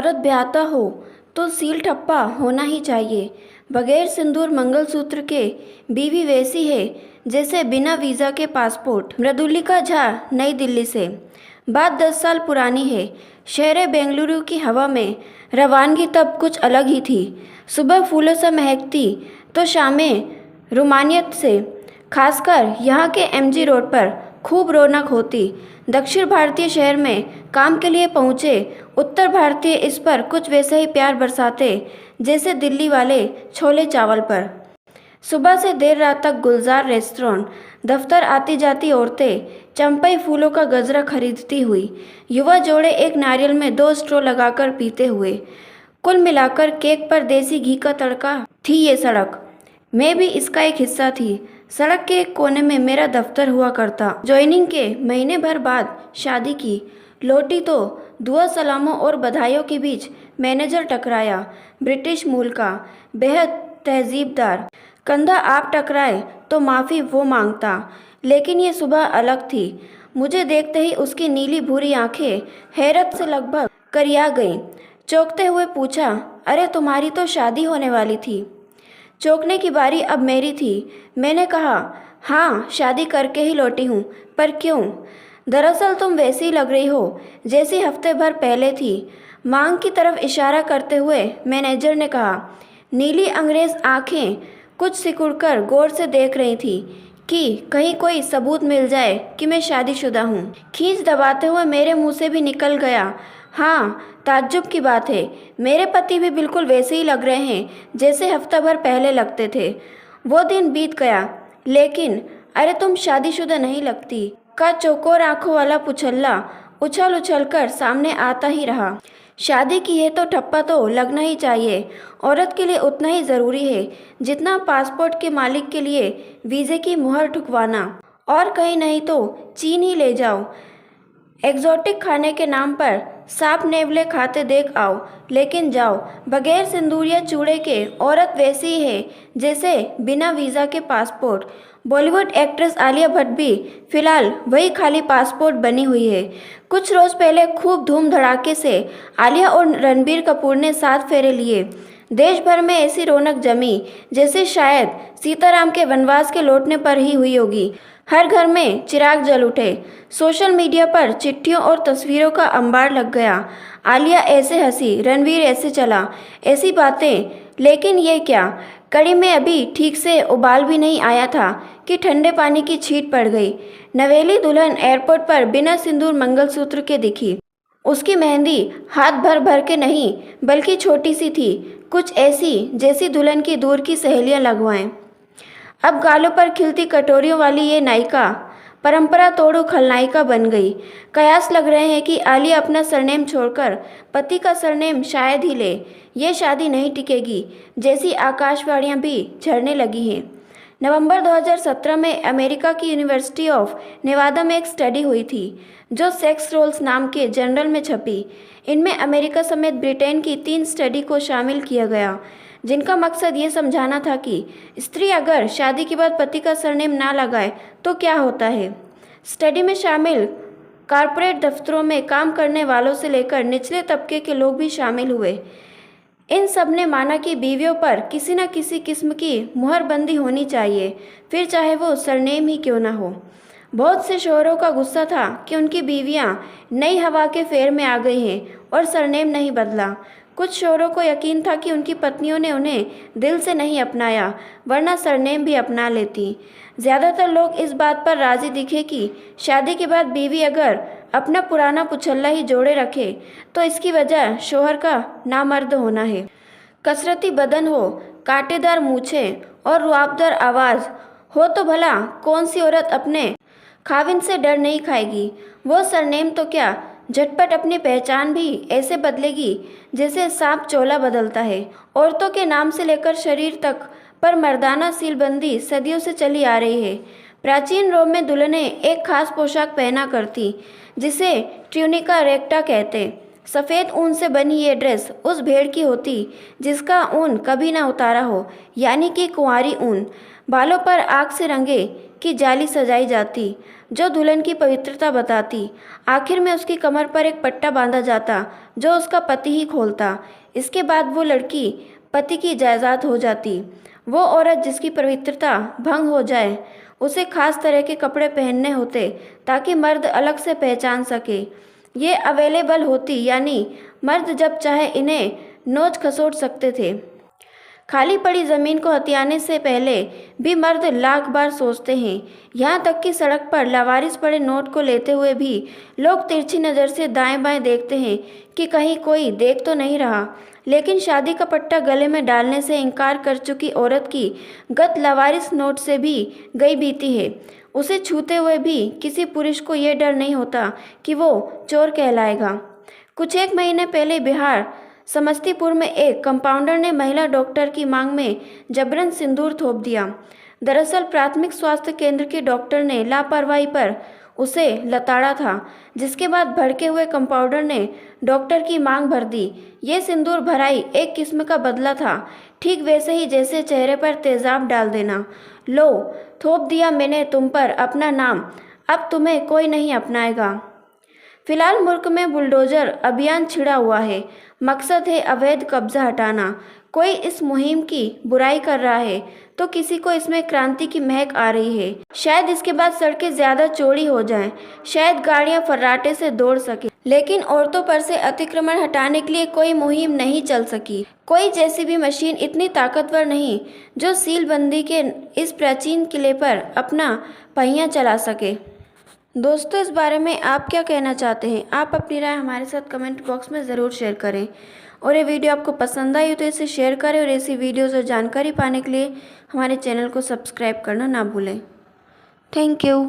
औरत ब्याहता हो तो सील ठप्पा होना ही चाहिए। बगैर सिंदूर मंगलसूत्र के बीवी वैसी है जैसे बिना वीज़ा के पासपोर्ट। मृदुलिका झा, नई दिल्ली से। बात 10 साल पुरानी है। शहर बेंगलुरु की हवा में रवानगी तब कुछ अलग ही थी। सुबह फूलों से महकती तो शामें रोमानियत से। खासकर यहाँ के एमजी रोड पर खूब रौनक होती। दक्षिण भारतीय शहर में काम के लिए पहुँचे उत्तर भारतीय इस पर कुछ वैसे ही प्यार बरसाते जैसे दिल्ली वाले छोले चावल पर। सुबह से देर रात तक गुलजार रेस्टोरेंट, दफ्तर आती जाती औरतें चंपई फूलों का गजरा खरीदती हुई, युवा जोड़े एक नारियल में 2 स्ट्रॉ लगाकर पीते हुए। कुल मिलाकर केक पर देसी घी का तड़का थी ये सड़क। मैं भी इसका एक हिस्सा थी। सड़क के एक कोने में मेरा दफ्तर हुआ करता। ज्वाइनिंग के महीने भर बाद शादी की। लौटी तो दुआ सलामों और बधाइयों के बीच मैनेजर टकराया। ब्रिटिश मूल का, बेहद तहजीबदार। कंधा आप टकराए तो माफ़ी वो मांगता। लेकिन ये सुबह अलग थी। मुझे देखते ही उसकी नीली भूरी आंखें हैरत से लगभग करिया गईं। चौंकते हुए पूछा, अरे तुम्हारी तो शादी होने वाली थी। चौंकने की बारी अब मेरी थी। मैंने कहा, हाँ शादी करके ही लौटी हूँ। पर क्यों? दरअसल तुम वैसी ही लग रही हो जैसी हफ्ते भर पहले थी। मांग की तरफ इशारा करते हुए मैनेजर ने कहा। नीली अंग्रेज आंखें कुछ सिकुड़कर गौर से देख रही थी कि कहीं कोई सबूत मिल जाए कि मैं शादीशुदा हूँ। खींच दबाते हुए मेरे मुंह से भी निकल गया, हाँ ताज्जुब की बात है, मेरे पति भी बिल्कुल वैसे ही लग रहे हैं जैसे हफ्ता भर पहले लगते थे। वो दिन बीत गया। लेकिन अरे तुम शादीशुदा नहीं लगती का चौकोर आंखों वाला पुछल्ला उछल उछल कर सामने आता ही रहा। शादी की है तो ठप्पा तो लगना ही चाहिए। औरत के लिए उतना ही ज़रूरी है जितना पासपोर्ट के मालिक के लिए वीज़े की मुहर ठुकवाना। और कहीं नहीं तो चीन ही ले जाओ। एग्जोटिक खाने के नाम पर सांप नेवले खाते देख आओ, लेकिन जाओ। बगैर सिंदूर या चूड़े के औरत वैसी ही है जैसे बिना वीज़ा के पासपोर्ट। बॉलीवुड एक्ट्रेस आलिया भट्ट भी फिलहाल वही खाली पासपोर्ट बनी हुई है। कुछ रोज़ पहले खूब धूम धड़ाके से आलिया और रणबीर कपूर ने 7 फेरे लिए। देश भर में ऐसी रौनक जमी जैसे शायद सीताराम के वनवास के लौटने पर ही हुई होगी। हर घर में चिराग जल उठे। सोशल मीडिया पर चिट्ठियों और तस्वीरों का अंबार लग गया। आलिया ऐसे हंसी, रणवीर ऐसे चला, ऐसी बातें। लेकिन ये क्या, कड़ी में अभी ठीक से उबाल भी नहीं आया था कि ठंडे पानी की छींट पड़ गई। नवेली दुल्हन एयरपोर्ट पर बिना सिंदूर मंगलसूत्र के दिखी। उसकी मेहंदी हाथ भर भर के नहीं बल्कि छोटी सी थी, कुछ ऐसी जैसी दुल्हन की दूर की सहेलियां लगवाएं। अब गालों पर खिलती कटोरियों वाली ये नायिका परंपरा तोड़ू खलनायिका बन गई। कयास लग रहे हैं कि आलिया अपना सरनेम छोड़कर पति का सरनेम शायद ही ले। ये शादी नहीं टिकेगी जैसी आकाशवाणियां भी झड़ने लगी हैं। नवंबर 2017 में अमेरिका की यूनिवर्सिटी ऑफ नेवादा में एक स्टडी हुई थी जो सेक्स रोल्स नाम के जर्नल में छपी। इनमें अमेरिका समेत ब्रिटेन की 3 स्टडी को शामिल किया गया जिनका मकसद ये समझाना था कि स्त्री अगर शादी के बाद पति का सरनेम ना लगाए तो क्या होता है। स्टडी में शामिल कॉरपोरेट दफ्तरों में काम करने वालों से लेकर निचले तबके के लोग भी शामिल हुए। इन सब ने माना कि बीवियों पर किसी न किसी किस्म की मुहरबंदी होनी चाहिए, फिर चाहे वो सरनेम ही क्यों ना हो। बहुत से शोहरों का गुस्सा था कि उनकी बीवियां नई हवा के फेर में आ गई हैं और सरनेम नहीं बदला। कुछ शोहरों को यकीन था कि उनकी पत्नियों ने उन्हें दिल से नहीं अपनाया, वरना सरनेम भी अपना लेती। ज़्यादातर लोग इस बात पर राज़ी दिखे कि शादी के बाद बीवी अगर अपना पुराना पुछल्ला ही जोड़े रखे तो इसकी वजह शोहर का नामर्द होना है। कसरती बदन हो, कांटेदार मूछें और रुआबदार आवाज़ हो तो भला कौन सी औरत अपने खाविंद से डर नहीं खाएगी। वो सरनेम तो क्या, झटपट अपनी पहचान भी ऐसे बदलेगी जैसे सांप चोला बदलता है। औरतों के नाम से लेकर शरीर तक पर मर्दाना सीलबंदी सदियों से चली आ रही है। प्राचीन रोम में दुल्हनें एक खास पोशाक पहना करती जिसे ट्यूनिका रेक्टा कहते। सफ़ेद ऊन से बनी ये ड्रेस उस भेड़ की होती जिसका ऊन कभी ना उतारा हो, यानी कि कुंवारी ऊन। बालों पर आग से रंगे की जाली सजाई जाती जो दुल्हन की पवित्रता बताती। आखिर में उसकी कमर पर एक पट्टा बांधा जाता जो उसका पति ही खोलता। इसके बाद वो लड़की पति की जायदाद हो जाती। वो औरत जिसकी पवित्रता भंग हो जाए उसे खास तरह के कपड़े पहनने होते ताकि मर्द अलग से पहचान सके। ये अवेलेबल होती यानी मर्द जब चाहे इन्हें नोच खसोट सकते थे। खाली पड़ी ज़मीन को हथियाने से पहले भी मर्द लाख बार सोचते हैं। यहाँ तक कि सड़क पर लावारिस पड़े नोट को लेते हुए भी लोग तिरछी नज़र से दाएं बाएं देखते हैं कि कहीं कोई देख तो नहीं रहा। लेकिन शादी का पट्टा गले में डालने से इनकार कर चुकी औरत की गत लावारिस नोट से भी गई बीती है। उसे छूते हुए भी किसी पुरुष को ये डर नहीं होता कि वो चोर कहलाएगा। कुछ एक महीने पहले बिहार समस्तीपुर में एक कंपाउंडर ने महिला डॉक्टर की मांग में जबरन सिंदूर थोप दिया। दरअसल प्राथमिक स्वास्थ्य केंद्र के डॉक्टर ने लापरवाही पर उसे लताड़ा था, जिसके बाद भड़के हुए कंपाउंडर ने डॉक्टर की मांग भर दी। ये सिंदूर भराई एक किस्म का बदला था, ठीक वैसे ही जैसे चेहरे पर तेजाब डाल देना। लो, थोप दिया मैंने तुम पर अपना नाम, अब तुम्हें कोई नहीं अपनाएगा। फिलहाल मुल्क में बुलडोजर अभियान छिड़ा हुआ है। मकसद है अवैध कब्जा हटाना। कोई इस मुहिम की बुराई कर रहा है तो किसी को इसमें क्रांति की महक आ रही है। शायद इसके बाद सड़कें ज़्यादा चौड़ी हो जाएं, शायद गाड़ियां फर्राटे से दौड़ सकें, लेकिन औरतों पर से अतिक्रमण हटाने के लिए कोई मुहिम नहीं चल सकी। कोई जैसी भी मशीन इतनी ताकतवर नहीं जो सीलबंदी के इस प्राचीन किले पर अपना पहिया चला सके। दोस्तों, इस बारे में आप क्या कहना चाहते हैं? आप अपनी राय हमारे साथ कमेंट बॉक्स में ज़रूर शेयर करें। और ये वीडियो आपको पसंद आई हो तो इसे शेयर करें और ऐसी वीडियोज़ और जानकारी पाने के लिए हमारे चैनल को सब्सक्राइब करना ना भूलें। Thank you.